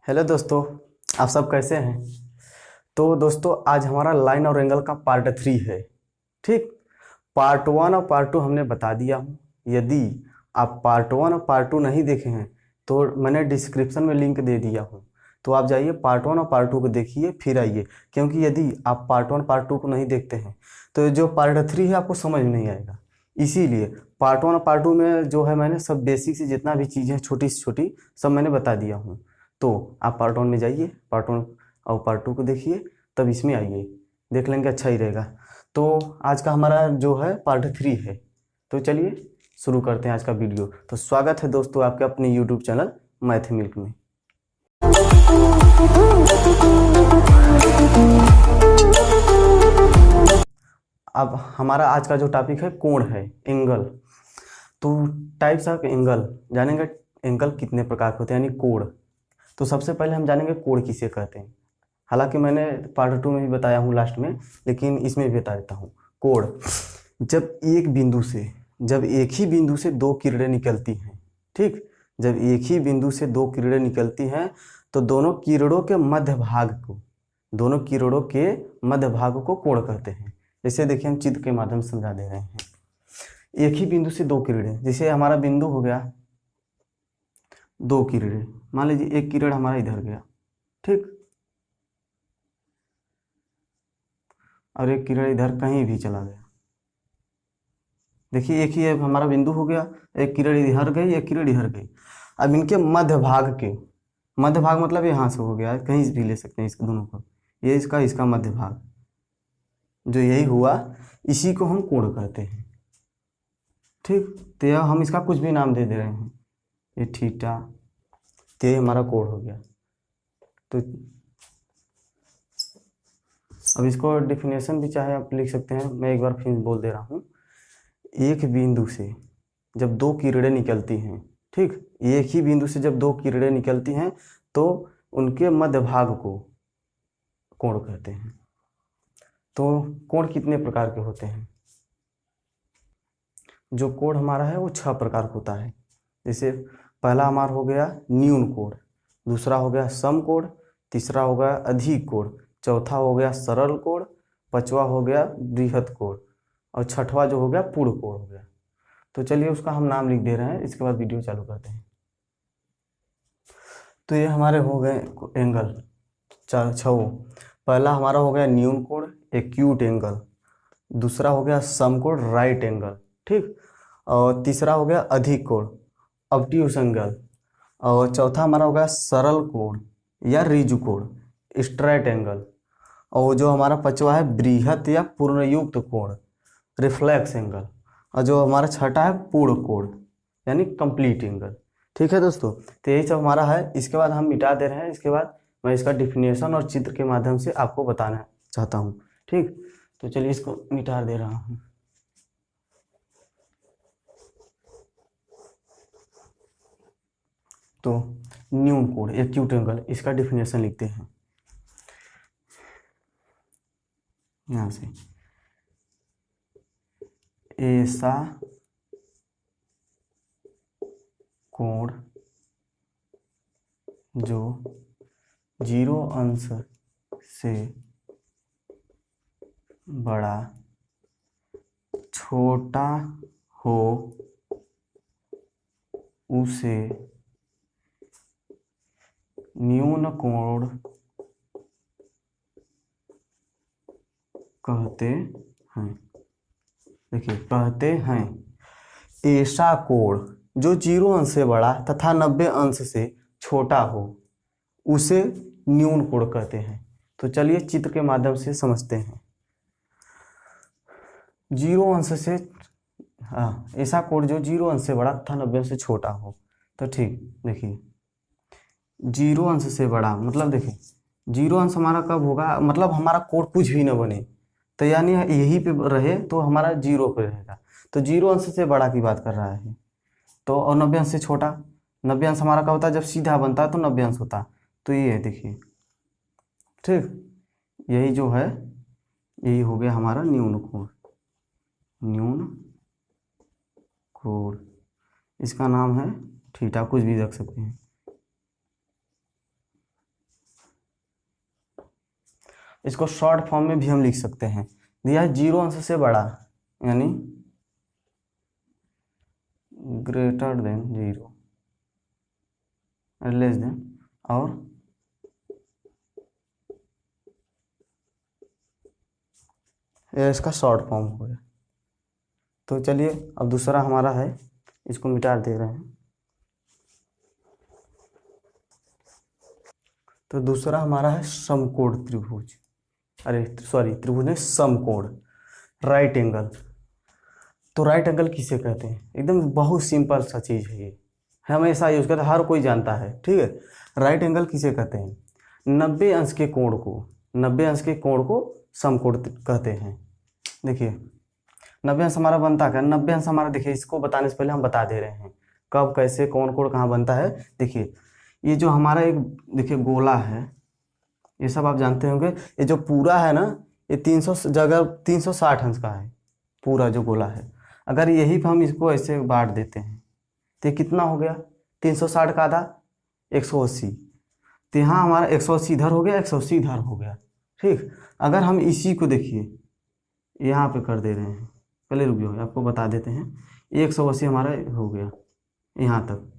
Hello दोस्तों, आप सब कैसे हैं। तो दोस्तों आज हमारा लाइन और एंगल का पार्ट 3 है। ठीक, पार्ट 1 और पार्ट 2 हमने बता दिया हूँ। यदि आप पार्ट 1 और पार्ट 2 नहीं देखे हैं तो मैंने डिस्क्रिप्शन में लिंक दे दिया हूँ, तो आप जाइए पार्ट 1 और पार्ट 2 को देखिए फिर आइए। क्योंकि यदि आप पार्ट 1 पार्ट 2 को नहीं देखते हैं तो जो पार्ट 3 है आपको समझ नहीं आएगा। इसीलिए पार्ट 1 और पार्ट 2 में जो है मैंने सब बेसिक से जितना भी चीज़ें छोटी से छोटी सब मैंने बता दिया हूँ। तो आप पार्ट 1 में जाइए, पार्ट 1 और पार्ट 2 को देखिए, तब इसमें आइए, देख लेंगे, अच्छा ही रहेगा। तो आज का हमारा जो है पार्ट 3 है। तो चलिए शुरू करते हैं आज का वीडियो। तो स्वागत है दोस्तों आपके अपने यूट्यूब चैनल मैथ मिल्क में। अब हमारा आज का जो टॉपिक है कोण है, एंगल। तो टाइप्स ऑफ एंगल जानेंगे, एंगल कितने प्रकार के होते हैं यानी कोण। तो सबसे पहले हम जानेंगे कोण किसे कहते हैं। हालांकि मैंने पार्ट 2 में भी बताया हूँ लास्ट में, लेकिन इसमें भी बता देता हूँ। कोण जब एक ही बिंदु से दो किरणें निकलती हैं। ठीक, जब एक ही बिंदु से दो किरणें निकलती हैं तो दोनों किरणों के मध्य भाग को कोण कहते हैं। जैसे देखिए हम चित्र के माध्यम से समझा दे रहे हैं। एक ही बिंदु से दो किरणें, जैसे हमारा बिंदु हो गया दो किरणें, मान लीजिए एक किरण हमारा इधर गया, ठीक, और एक किरण इधर कहीं भी चला गया। देखिए एक ही हमारा बिंदु हो गया, एक किरण इधर गई एक किरण इधर गई। अब इनके मध्य भाग मतलब यहाँ से हो गया, कहीं से भी ले सकते हैं इसके दोनों को, ये इसका मध्य भाग जो यही हुआ, इसी को हम कोण कहते हैं। ठीक, तो यह हम इसका कुछ भी नाम दे रहे हैं, ये थीटा, तो ये हमारा कोण हो गया। तो अब इसको डिफिनेशन भी चाहे आप लिख सकते हैं, मैं एक बार फिर बोल दे रहा हूँ। एक बिंदु से जब दो किरणें निकलती हैं, ठीक, एक ही बिंदु से जब दो किरणें निकलती हैं तो उनके मध्य भाग को कोण कहते हैं। तो कोण कितने प्रकार के होते हैं। जो कोण हमारा है वो 6 प्रकार का होता है। जैसे पहला हमारा हो गया न्यून कोण, दूसरा हो गया सम कोण, तीसरा हो गया अधिक कोण, चौथा हो गया सरल कोण, पांचवा हो गया बृहत कोण, और छठवा जो हो गया पूर्ण कोण हो गया। तो चलिए उसका हम नाम लिख दे रहे हैं, इसके बाद वीडियो चालू करते हैं। तो ये हमारे हो गए एंगल छो। पहला हमारा हो गया न्यून कोण, एक्यूट एंगल, दूसरा हो गया सम कोण, राइट एंगल, ठीक, और तीसरा हो गया अधिक कोण, ऑब्ट्यूस एंगल, और चौथा हमारा हो गया सरल कोण या रिजु कोण, स्ट्रेट एंगल, और जो हमारा पांचवा है बृहत या पूर्णयुक्त कोण, रिफ्लेक्स एंगल, और जो हमारा छठा है पूर्ण कोण यानी कंप्लीट एंगल। ठीक है दोस्तों, तो यही सब हमारा है। इसके बाद हम मिटा दे रहे हैं, इसके बाद मैं इसका डिफिनेशन और चित्र के माध्यम से आपको बताना चाहता हूँ। ठीक, तो चलिए इसको मिटा दे रहा हूँ। तो न्यून कोण एक्यूट एंगल, इसका डिफिनेशन लिखते हैं यहाँ से। ऐसा कोण जो 0 अंश से बड़ा छोटा हो उसे न्यून कोण कहते हैं। देखिए कहते हैं, ऐसा कोण जो 0 अंश से बड़ा तथा 90 अंश से छोटा हो उसे न्यून कोण कहते हैं। तो चलिए चित्र के माध्यम से समझते हैं। 0 अंश से, हाँ, ऐसा कोण जो 0 अंश से बड़ा तथा 90 अंश से छोटा हो। तो ठीक, देखिए 0 अंश से बड़ा मतलब देखिए 0 अंश हमारा कब होगा, मतलब हमारा कोण कुछ भी न बने, तो यानी यही पे रहे तो हमारा 0 पे रहेगा। तो 0 अंश से बड़ा की बात कर रहा है। तो और 90 अंश से छोटा, 90 अंश हमारा क्या होता है, जब सीधा बनता है तो 90 अंश होता है। तो ये है देखिए, ठीक, यही जो है यही हो गया हमारा न्यून कोण। न्यून कोण, इसका नाम है थीटा, कुछ भी रख सकते हैं। इसको शॉर्ट फॉर्म में भी हम लिख सकते हैं। दिया है 0 अंश से बड़ा, यानी ग्रेटर देन 0 लेस देन, और ये इसका शॉर्ट फॉर्म हो गया। तो चलिए अब दूसरा हमारा है, इसको मिटा दे रहे हैं। तो दूसरा हमारा है समकोण त्रिभुज, अरे सॉरी त्रिभुज नहीं, समकोण, राइट एंगल। तो राइट एंगल किसे कहते हैं? एकदम बहुत सिंपल सा चीज़ है ये, हमेशा यूज करते हैं, हर कोई जानता है, ठीक है। राइट एंगल किसे कहते हैं? 90 अंश के कोण को, 90 अंश के कोण को समकोण कहते हैं। देखिए 90 अंश हमारा बनता क्या? 90 अंश हमारा, देखिए इसको बताने से पहले हम बता दे रहे हैं कब कैसे कौन कोण कहाँ बनता है। देखिए ये जो हमारा एक, देखिए गोला है, ये सब आप जानते होंगे। ये जो पूरा है ना, ये 300 जगह 360 अंश का है पूरा जो गोला है। अगर यही पे हम इसको ऐसे बांट देते हैं तो ये कितना हो गया? 360 का आधा 180। तो यहाँ हमारा 180 इधर हो गया, 180 इधर हो गया, ठीक। अगर हम इसी को देखिए यहाँ पे कर दे रहे हैं, पहले रुक जाओ आपको बता देते हैं। 180 हमारा हो गया यहाँ तक,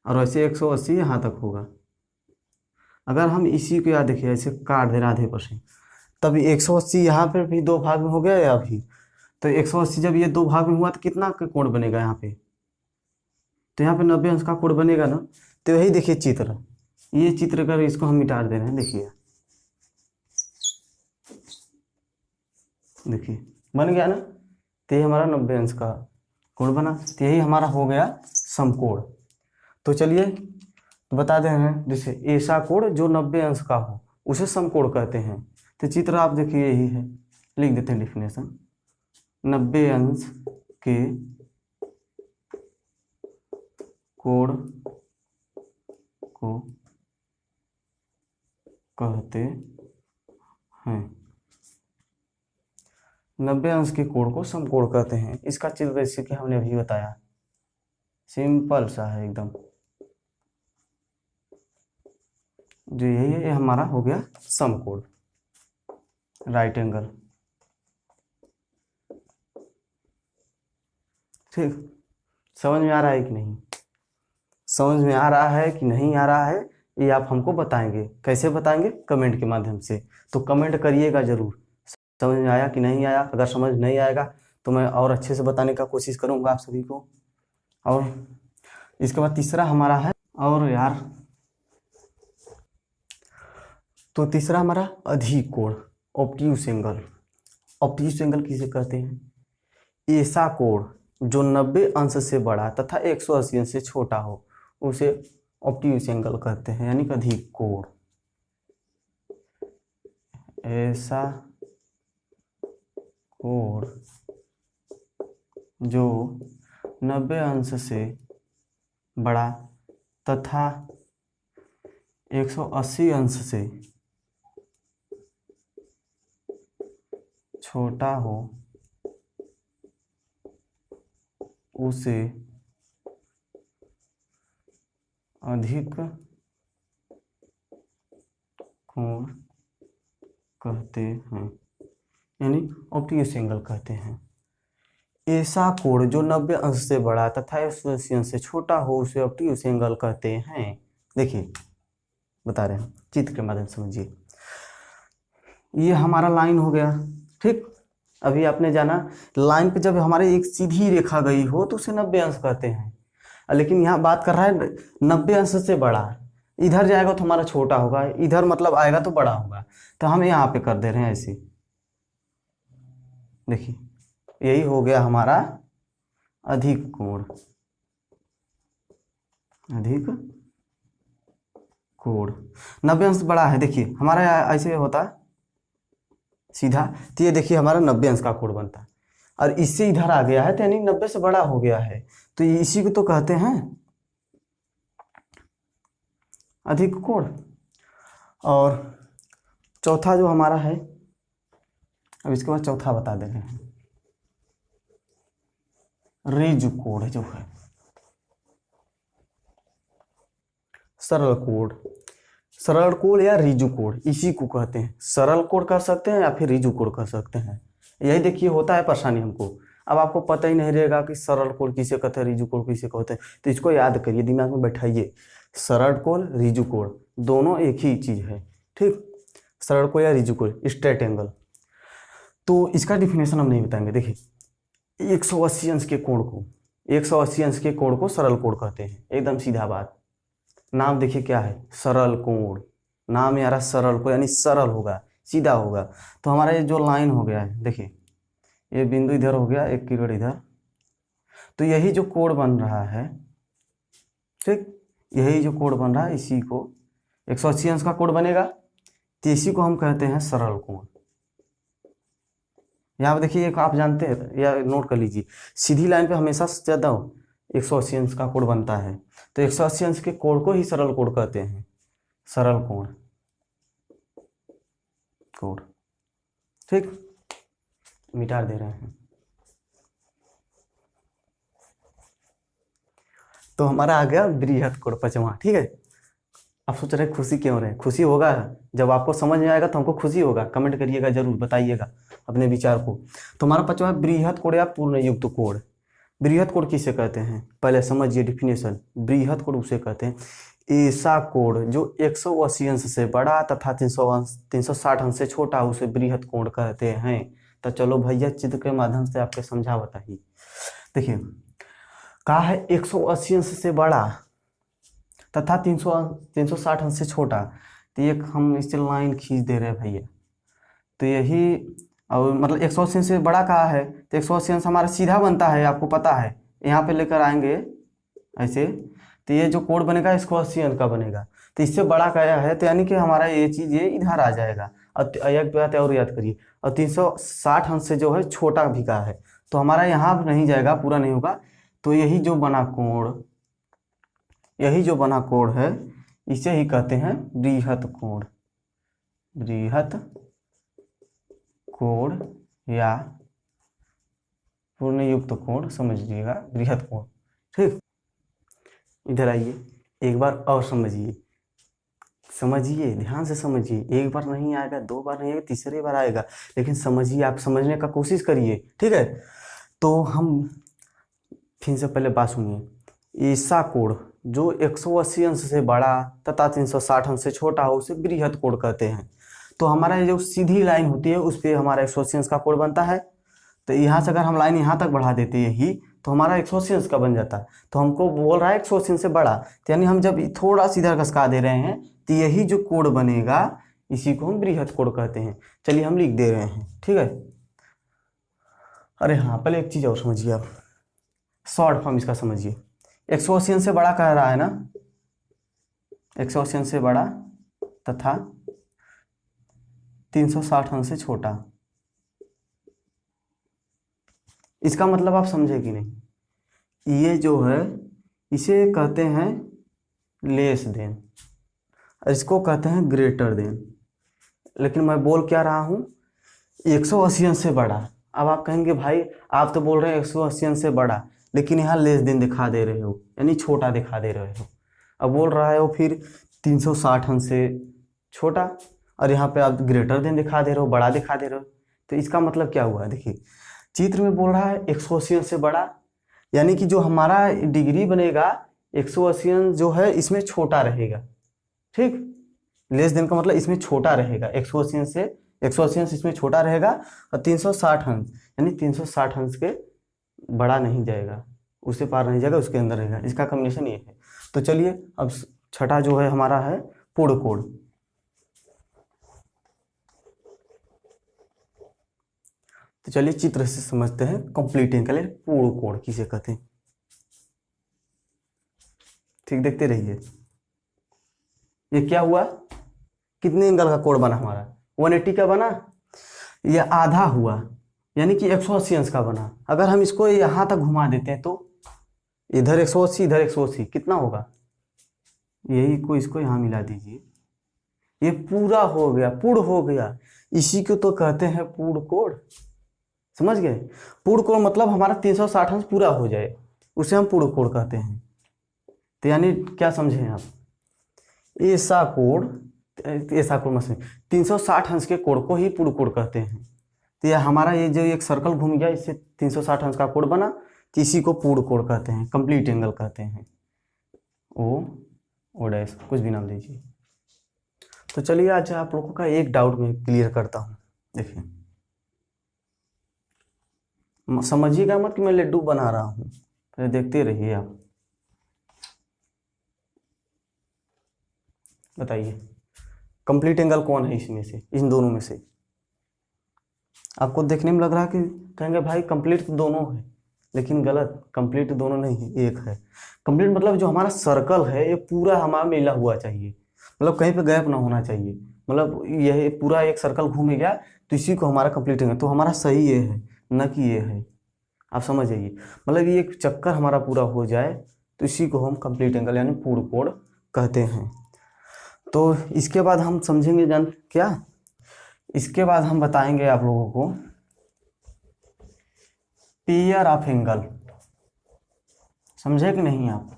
और वैसे 180 यहाँ तक होगा। अगर हम इसी को याद देखिए ऐसे काट दे रहे आधे %, तभी 180 यहाँ पर भी 2 भाग में हो गया या अभी। तो 180 जब ये 2 भाग में हुआ तो कितना का कोण बनेगा यहाँ पे? तो यहाँ पे 90 अंश का कोण बनेगा ना। तो यही देखिए चित्र, ये चित्र कर इसको हम मिटा दे रहे हैं। देखिए देखिए बन गया ना। तो ये हमारा 90 अंश का कोण बना, तो यही हमारा हो गया समकोण। तो चलिए बता दे रहे हैं, जैसे ऐसा कोण जो 90 अंश का हो उसे समकोण कहते हैं। तो चित्र आप देखिए यही है, लिख देते हैं डेफिनेशन। 90 अंश के कोण को कहते हैं, 90 अंश के कोण को समकोण कहते हैं। इसका चित्र जैसे कि हमने अभी बताया, सिंपल सा है एकदम। जो यही है, ये हमारा हो गया समकोण, राइट एंगल, ठीक। समझ में आ रहा है कि नहीं? समझ में आ रहा है कि नहीं आ रहा है, ये आप हमको बताएंगे। कैसे बताएंगे? कमेंट के माध्यम से। तो कमेंट करिएगा जरूर, समझ में आया कि नहीं आया। अगर समझ नहीं आएगा तो मैं और अच्छे से बताने का कोशिश करूंगा आप सभी को। और इसके बाद तीसरा हमारा है, और यार, तो तीसरा हमारा अधिक कोण, ऑब्ट्यूस एंगल। ऑब्ट्यूस एंगल किसे कहते हैं? ऐसा कोण जो 90 अंश से बड़ा तथा 180 अंश से छोटा हो उसे ऑब्ट्यूस एंगल कहते हैं, यानी कि अधिक कोण। ऐसा कोण जो 90 अंश से बड़ा तथा 180 अंश से छोटा हो उसे अधिक कोण कहते हैं, यानी ऑब्ट्यूस एंगल कहते हैं। ऐसा कोण जो 90 अंश से बड़ा तथा 180 अंश से छोटा हो उसे ऑब्ट्यूस एंगल कहते हैं। देखिए बता रहे हैं, चित्र के माध्यम से समझिए। ये हमारा लाइन हो गया, ठीक। अभी आपने जाना लाइन पे जब हमारे एक सीधी रेखा गई हो तो उसे 90 अंश कहते हैं। लेकिन यहाँ बात कर रहा है 90 अंश से बड़ा, इधर जाएगा तो हमारा छोटा होगा, इधर मतलब आएगा तो बड़ा होगा। तो हम यहाँ पे कर दे रहे हैं ऐसे। देखिए यही हो गया हमारा अधिक कोण, अधिक कोण। 90 अंश बड़ा है, देखिए हमारा ऐसे होता सीधा, तो ये देखिए हमारा 90 अंश का कोण बनता, और इससे इधर आ गया है तो यानी 90 से बड़ा हो गया है। तो इसी को तो कहते हैं अधिक कोण। और चौथा जो हमारा है, अब इसके बाद चौथा बता दे रहे हैं, रेज कोण जो है, सरल कोण। सरल कोड या रिजु कोड, इसी को कहते हैं। सरल कोड कर सकते हैं या फिर रिजु कोड कर सकते हैं। यही देखिए होता है परेशानी हमको। अब आपको पता ही नहीं रहेगा कि सरल कोड किसे कहते हैं, रिजु कोड किसे कहते हैं, तो इसको याद करिए, दिमाग में बैठाइए। सरल कोड, रिजु कोड दोनों एक ही चीज है, ठीक। सरल कोड या रिजु कोड, स्ट्रेट एंगल। तो इसका डिफिनेशन हम नहीं बताएंगे। देखिए 180 अंश के कोण को, 180 अंश के कोण को सरल कोण कहते हैं, एकदम सीधा बात। नाम देखिए क्या है, सरल कोण। नाम यारा सरल कोण यानी सरल होगा, सीधा होगा। तो हमारा ये जो लाइन हो गया है, देखिए ये बिंदु इधर हो गया, एक किरण इधर, तो यही जो कोण बन रहा है, ठीक, यही जो कोण बन रहा है, इसी को 180 अंश का कोण बनेगा, तो इसी को हम कहते हैं सरल कोण। यहाँ पे देखिए एक आप जानते हैं या नोट कर लीजिए, सीधी लाइन पे हमेशा ज्यादा 180 अंश का कोण बनता है, तो 180 अंश के कोण को ही सरल कोण कहते हैं। सरल कोण, कोण, ठीक, मिटा दे रहे हैं। तो हमारा आ गया बृहत कोण, पांचवां, ठीक है। आप सोच रहे खुशी क्यों रहे, खुशी होगा जब आपको समझ में आएगा, तो हमको खुशी होगा। कमेंट करिएगा, जरूर बताइएगा अपने विचार को। तो हमारा पांचवा बृहत कोण या पूर्ण युक्त कोण। बृहत कोण किसे कहते हैं, पहले समझिए डिफिनेशन। बृहत कोण उसे कहते हैं ऐसा कोण जो 180 अंश से बड़ा तथा 360 अंश से छोटा, उसे बृहत कोण कहते हैं। तो चलो भैया चित्र के माध्यम से आपके समझा बताइए। देखिए कहा है 180 अंश से बड़ा तथा 360 अंश से छोटा, तो एक हम इससे लाइन खींच दे रहे हैं भैया। तो यही, और मतलब 180 से बड़ा कहा है, तो 180 अंश हमारा सीधा बनता है, आपको पता है। यहाँ पे लेकर आएंगे ऐसे, तो ये जो कोण बनेगा 180 अंश का बनेगा। तो इससे बड़ा क्या है, तो यानी कि हमारा ये चीज ये इधर आ जाएगा। और एक बात और याद करिए, और 360 अंश से जो है छोटा भी का है, तो हमारा यहाँ नहीं जाएगा, पूरा नहीं होगा। तो यही जो बना कोण, यही जो बना कोण है, इसे ही कहते हैं बृहत कोण। बृहत कोण या पूर्ण युक्त कोण समझ लीजिएगा, बृहत कोण, ठीक। इधर आइए, एक बार और समझिए, समझिए ध्यान से समझिए। एक बार नहीं आएगा, दो बार नहीं आएगा, तीसरी बार आएगा, लेकिन समझिए, आप समझने का कोशिश करिए, ठीक है। तो हम फिर से पहले बात सुनिए। ऐसा कोण जो 180 अंश से बड़ा तथा 360 अंश से छोटा हो, उसे बृहत कोण कहते हैं। तो हमारा ये जो सीधी लाइन होती है, उस पर हमारा 180 अंश का कोण बनता है। तो यहाँ से अगर हम लाइन यहाँ तक बढ़ा देते हैं यही, तो हमारा 180 अंश का बन जाता है। तो हमको बोल रहा है 180 अंश से बड़ा, तो यानी हम जब थोड़ा सा इधर घसका दे रहे हैं, तो यही जो कोण बनेगा, इसी को हम बृहत कोण कहते हैं। चलिए हम लिख दे रहे हैं, ठीक है। अरे हाँ, पहले एक चीज और समझिए आप, शॉर्ट फॉर्म इसका समझिए। 180 अंश से बड़ा कह रहा है ना, 180 अंश से बड़ा तथा 360 अंश से छोटा। इसका मतलब आप समझे कि नहीं, ये जो है इसे कहते हैं लेस देन, इसको कहते हैं ग्रेटर देन। लेकिन मैं बोल क्या रहा हूं, 180 अंश से बड़ा। अब आप कहेंगे भाई आप तो बोल रहे हैं 180 अंश से बड़ा, लेकिन यहाँ लेस देन दिखा दे रहे हो, यानी छोटा दिखा दे रहे हो। अब बोल रहा है वो फिर 360 अंश से छोटा, और यहाँ पे आप ग्रेटर देन दिखा दे रहे हो, बड़ा दिखा दे रहे हो। तो इसका मतलब क्या हुआ, देखिए चित्र में बोल रहा है 180 अंश से बड़ा, यानी कि जो हमारा डिग्री बनेगा 180 अंश जो है इसमें छोटा रहेगा, ठीक। लेस देन का मतलब इसमें छोटा रहेगा, 180 अंश से 180 अंश इसमें छोटा रहेगा, और 360 अंश यानी 360 अंश के बड़ा नहीं जाएगा, उसे पार नहीं जाएगा, उसके अंदर रहेगा। इसका कॉम्बिनेशन ये है। तो चलिए अब छठा जो है हमारा है पूर्ण कोण। तो चलिए चित्र से समझते हैं, कंप्लीटिंग के लिए पूर्ण कोण किसे कहते हैं, ठीक। देखते रहिए, ये क्या हुआ, कितने एंगल का कोण बना हमारा, 180 का बना, ये आधा हुआ, यानी कि 180 अंश का बना। अगर हम इसको यहां तक घुमा देते हैं, तो इधर 180 इधर 180, कितना होगा, यही को इसको यहां मिला दीजिए, ये पूरा हो गया, पूर्ण हो गया। इसी को तो कहते हैं पूर्ण कोण, समझ गए। पूर्ण कोण मतलब हमारा 360 अंश पूरा हो जाए, उसे हम पूर्ण कोण कहते हैं। तो यानी क्या समझे आप, ऐसा कोण ऐसा कोण मशीन 360 अंश के कोण को ही पूर्ण कोण कहते हैं। तो यह हमारा ये जो एक सर्कल घूम गया, इससे 360 अंश का कोण बना, तो इसी को पूर्ण कोण कहते हैं, कंप्लीट एंगल कहते हैं। ओ डैश कुछ भी नाम दीजिए। तो चलिए आज आप लोगों का एक डाउट मैं क्लियर करता हूँ। देखिए समझिएगा मत कि मैं लड्डू बना रहा हूँ, पहले देखते रहिए आप। बताइए कंप्लीट एंगल कौन है इसमें से, इन दोनों में से? आपको देखने में लग रहा है कि कहेंगे भाई कंप्लीट तो दोनों है, लेकिन गलत, कंप्लीट दोनों नहीं है, एक है। कंप्लीट मतलब जो हमारा सर्कल है ये पूरा हमारा मिला हुआ चाहिए, मतलब कहीं पे गैप ना होना चाहिए। मतलब यह पूरा एक सर्कल घूम गया तो इसी को हमारा कंप्लीट एंगल, तो हमारा सही ये है न कि ये है। आप समझ जाइए, मतलब ये एक चक्कर हमारा पूरा हो जाए तो इसी को हम कंप्लीट एंगल यानी पूर्ण कोण कहते हैं। तो इसके बाद हम समझेंगे जान क्या, इसके बाद हम बताएंगे आप लोगों को पेयर ऑफ एंगल। समझे कि नहीं आप?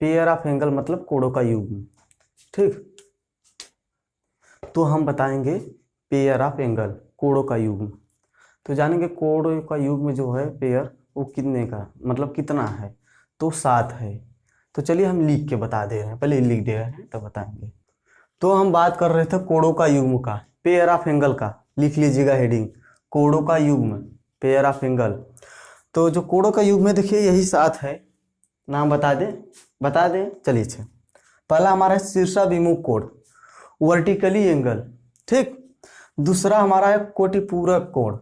पेयर ऑफ एंगल मतलब कोणों का युग्म। ठीक, तो हम बताएंगे पेयर ऑफ एंगल, कोणों का युग्म। तो जानेंगे कोणों का युग्म जो है पेयर, वो कितने का मतलब कितना है? तो 7 है। तो चलिए हम लिख के बता दे रहे हैं, पहले लिख दे रहे हैं तब बताएंगे। तो हम बात कर रहे थे कोणों का युग्म का, पेयर ऑफ एंगल का। लिख लीजिएगा हेडिंग, कोणों का युग्म, पेयर ऑफ एंगल। तो जो कोणों का युग्म है देखिए यही 7 है। नाम बता दें चलिए। अच्छा, पहला हमारा है शीर्षाभिमुख कोण, वर्टिकली एंगल। ठीक, दूसरा हमारा है कोटिपूरक कोण,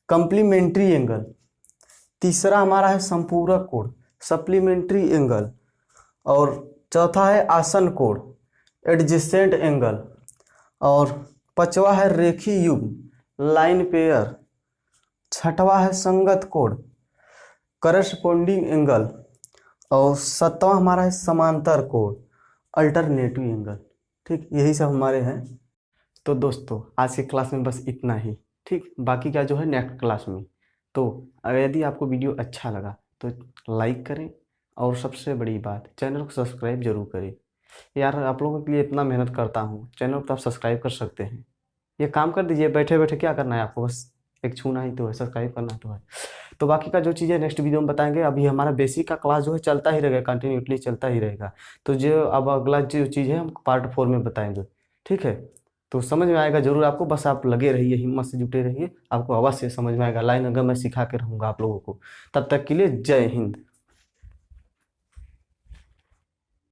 कंप्लीमेंट्री एंगल। तीसरा हमारा है संपूरक कोण, सप्लीमेंट्री एंगल। और चौथा है आसन कोण, एडजेसेंट एंगल। और पांचवा है रेखीय युग्म, लाइन पेयर। छठवां है संगत कोण, करस्पॉन्डिंग एंगल। और सातवां हमारा है समांतर कोण, अल्टरनेटिव एंगल। ठीक, यही सब हमारे हैं। तो दोस्तों आज की क्लास में बस इतना ही। ठीक, बाकी का जो है नेक्स्ट क्लास में। तो अगर यदि आपको वीडियो अच्छा लगा तो लाइक करें, और सबसे बड़ी बात चैनल को सब्सक्राइब जरूर करें। यार आप लोगों के लिए इतना मेहनत करता हूँ, चैनल को आप सब्सक्राइब कर सकते हैं। ये काम कर दीजिए, बैठे बैठे क्या करना है आपको, बस एक छूना ही तो है, सब्सक्राइब करना तो है। तो बाकी का जो चीज़ें नेक्स्ट वीडियो में बताएंगे। अभी हमारा बेसिक का क्लास जो है चलता ही रहेगा, कंटिन्यूसली चलता ही रहेगा। तो जो अब अगला जो चीज़ है हम पार्ट 4 में बताएंगे। ठीक है, तो समझ में आएगा जरूर आपको, बस आप लगे रहिए, हिम्मत से जुटे रहिए, आपको अवश्य समझ में आएगा। लाइन अगर मैं सिखा के रहूँगा आप लोगों को। तब तक के लिए जय हिंद।